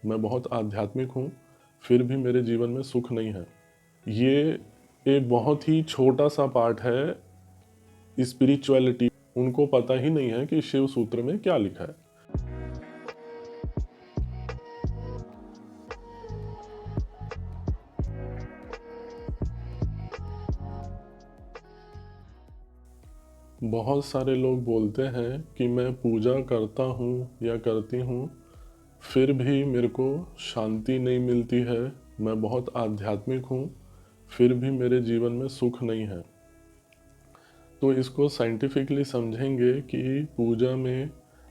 मैं बहुत आध्यात्मिक हूँ, फिर भी मेरे जीवन में सुख नहीं है। ये एक बहुत ही छोटा-सा पार्ट है स्पिरिचुअलिटी। उनको पता ही नहीं है कि शिव सूत्र में क्या लिखा है। बहुत सारे लोग बोलते हैं कि मैं पूजा करता हूँ या करती हूँ, फिर भी मेरे को शांति नहीं मिलती है। मैं बहुत आध्यात्मिक हूँ, फिर भी मेरे जीवन में सुख नहीं है। तो इसको साइंटिफिकली समझेंगे कि पूजा में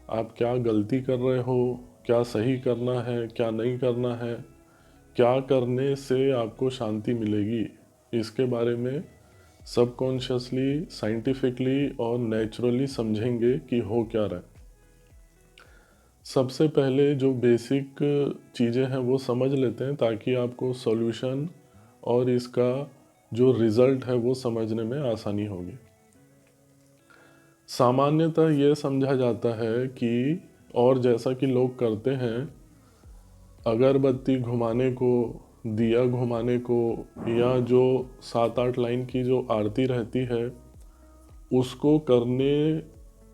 आप क्या गलती कर रहे हो, क्या सही करना है, क्या नहीं करना है, क्या करने से आपको शांति मिलेगी। इसके बारे में सबकॉन्शियसली, साइंटिफिकली और नेचुरली समझेंगे कि हो क्या रहा है। सबसे पहले जो बेसिक चीज़ें हैं वो समझ लेते हैं ताकि आपको सॉल्यूशन और इसका जो रिज़ल्ट है वो समझने में आसानी होगी। सामान्यतः ये समझा जाता है कि, और जैसा कि लोग करते हैं, अगरबत्ती घुमाने को, दिया घुमाने को, या जो 7-8 लाइन की जो आरती रहती है उसको करने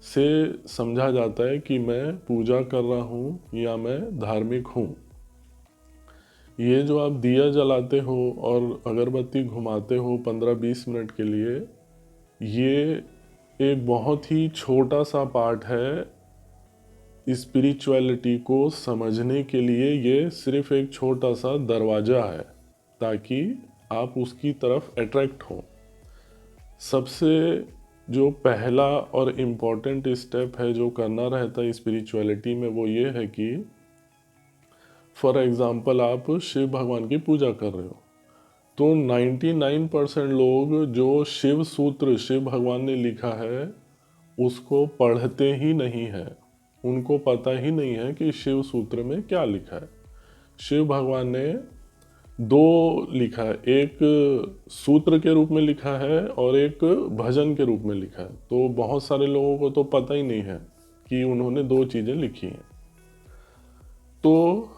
से समझा जाता है कि मैं पूजा कर रहा हूँ या मैं धार्मिक हूँ। ये जो आप दिया जलाते हो और अगरबत्ती घुमाते हो 15-20 मिनट के लिए, ये एक बहुत ही छोटा सा पार्ट है स्पिरिचुअलिटी को समझने के लिए। ये सिर्फ एक छोटा सा दरवाज़ा है ताकि आप उसकी तरफ अट्रैक्ट हो। सबसे जो पहला और इम्पॉर्टेंट स्टेप है जो करना रहता है स्पिरिचुअलिटी में, वो ये है कि फॉर एग्ज़ाम्पल आप शिव भगवान की पूजा कर रहे हो, तो 99% लोग जो शिव सूत्र शिव भगवान ने लिखा है उसको पढ़ते ही नहीं है। उनको पता ही नहीं है कि शिव सूत्र में क्या लिखा है। शिव भगवान ने दो लिखा है, एक सूत्र के रूप में लिखा है और एक भजन के रूप में लिखा है। तो बहुत सारे लोगों को तो पता ही नहीं है कि उन्होंने दो चीज़ें लिखी हैं। तो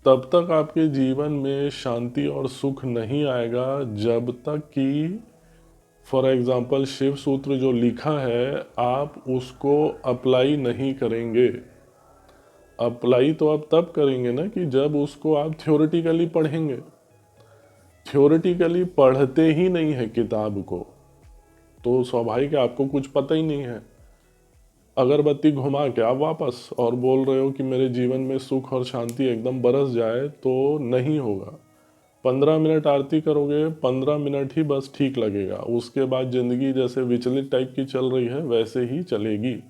तब तक आपके जीवन में शांति और सुख नहीं आएगा जब तक कि फॉर एग्ज़ाम्पल शिव सूत्र जो लिखा है आप उसको अप्लाई नहीं करेंगे। अप्लाई तो आप तब करेंगे ना कि जब उसको आप थ्योरेटिकली पढ़ेंगे। थ्योरेटिकली पढ़ते ही नहीं है किताब को, तो स्वाभाविक है आपको कुछ पता ही नहीं है। अगरबत्ती घुमा के आप वापस और बोल रहे हो कि मेरे जीवन में सुख और शांति एकदम बरस जाए, तो नहीं होगा। 15 मिनट आरती करोगे, 15 मिनट ही बस ठीक लगेगा, उसके बाद ज़िंदगी जैसे विचलित टाइप की चल रही है वैसे ही चलेगी।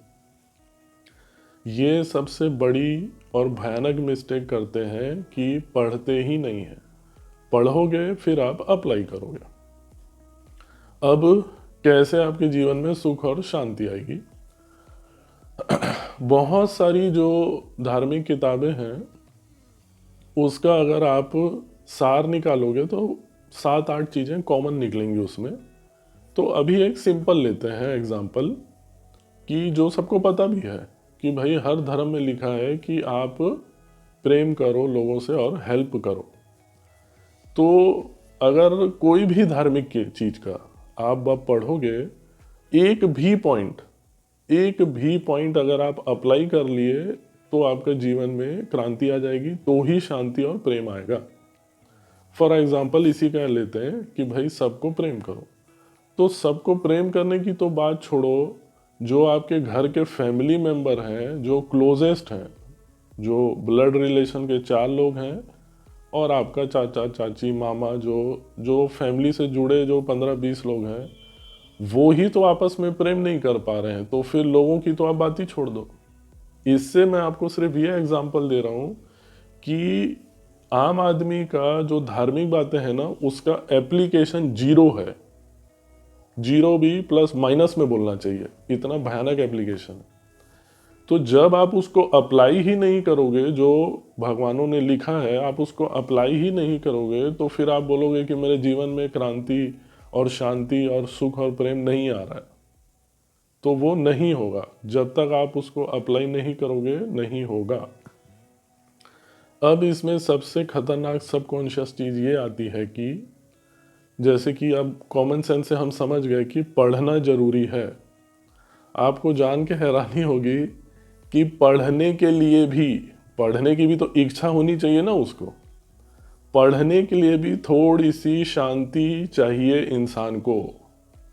ये सबसे बड़ी और भयानक मिस्टेक करते हैं कि पढ़ते ही नहीं हैं। पढ़ोगे फिर आप अप्लाई करोगे। अब कैसे आपके जीवन में सुख और शांति आएगी? बहुत सारी जो धार्मिक किताबें हैं उसका अगर आप सार निकालोगे तो 7-8 चीज़ें कॉमन निकलेंगी उसमें। तो अभी एक सिंपल लेते हैं एग्जांपल, कि जो सबको पता भी है कि भाई हर धर्म में लिखा है कि आप प्रेम करो लोगों से और हेल्प करो। तो अगर कोई भी धार्मिक की चीज़ का आप अब पढ़ोगे, एक भी पॉइंट अगर आप अप्लाई कर लिए तो आपके जीवन में क्रांति आ जाएगी, तो ही शांति और प्रेम आएगा। फॉर एग्जाम्पल इसी का लेते हैं कि भाई सबको प्रेम करो। तो सबको प्रेम करने की तो बात छोड़ो, जो आपके घर के फैमिली मेंबर हैं, जो क्लोजेस्ट हैं, जो ब्लड रिलेशन के 4 लोग हैं और आपका चाचा चाची मामा, जो जो फैमिली से जुड़े जो 15-20 लोग हैं, वो ही तो आपस में प्रेम नहीं कर पा रहे हैं, तो फिर लोगों की तो आप बात ही छोड़ दो। इससे मैं आपको सिर्फ ये एग्जांपल दे रहा हूँ कि आम आदमी का जो धार्मिक बातें हैं ना उसका एप्लीकेशन जीरो है। जीरो भी प्लस माइनस में बोलना चाहिए, इतना भयानक एप्लीकेशन है। तो जब आप उसको अप्लाई ही नहीं करोगे, जो भगवानों ने लिखा है आप उसको अप्लाई ही नहीं करोगे, तो फिर आप बोलोगे कि मेरे जीवन में क्रांति और शांति और सुख और प्रेम नहीं आ रहा है। तो वो नहीं होगा, जब तक आप उसको अप्लाई नहीं करोगे नहीं होगा। अब इसमें सबसे खतरनाक सबकॉन्शियस चीज़ ये आती है कि जैसे कि अब कॉमन सेंस से हम समझ गए कि पढ़ना ज़रूरी है। आपको जान के हैरानी होगी कि पढ़ने की भी तो इच्छा होनी चाहिए ना उसको। पढ़ने के लिए भी थोड़ी सी शांति चाहिए इंसान को।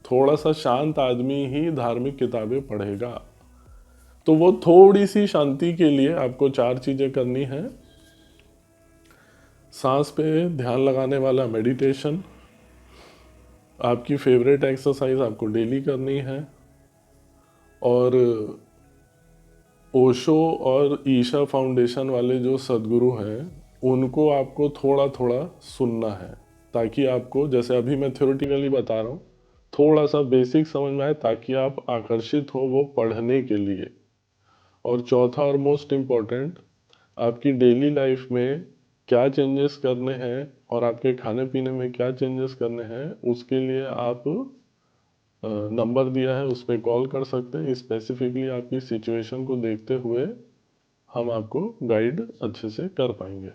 थोड़ा सा शांत आदमी ही धार्मिक किताबें पढ़ेगा। तो वो थोड़ी सी शांति के लिए आपको 4 चीज़ें करनी है। सांस पे ध्यान लगाने वाला मेडिटेशन, आपकी फेवरेट एक्सरसाइज आपको डेली करनी है, और ओशो और ईशा फाउंडेशन वाले जो सदगुरु हैं उनको आपको थोड़ा थोड़ा सुनना है, ताकि आपको, जैसे अभी मैं थ्योरेटिकली बता रहा हूँ, थोड़ा सा बेसिक समझ में आए, ताकि आप आकर्षित हो वो पढ़ने के लिए। और चौथा और मोस्ट इम्पोर्टेंट, आपकी डेली लाइफ में क्या चेंजेस करने हैं और आपके खाने पीने में क्या चेंजेस करने हैं, उसके लिए आप नंबर दिया है उस पर कॉल कर सकते हैं। स्पेसिफिकली आपकी सिचुएशन को देखते हुए हम आपको गाइड अच्छे से कर पाएंगे।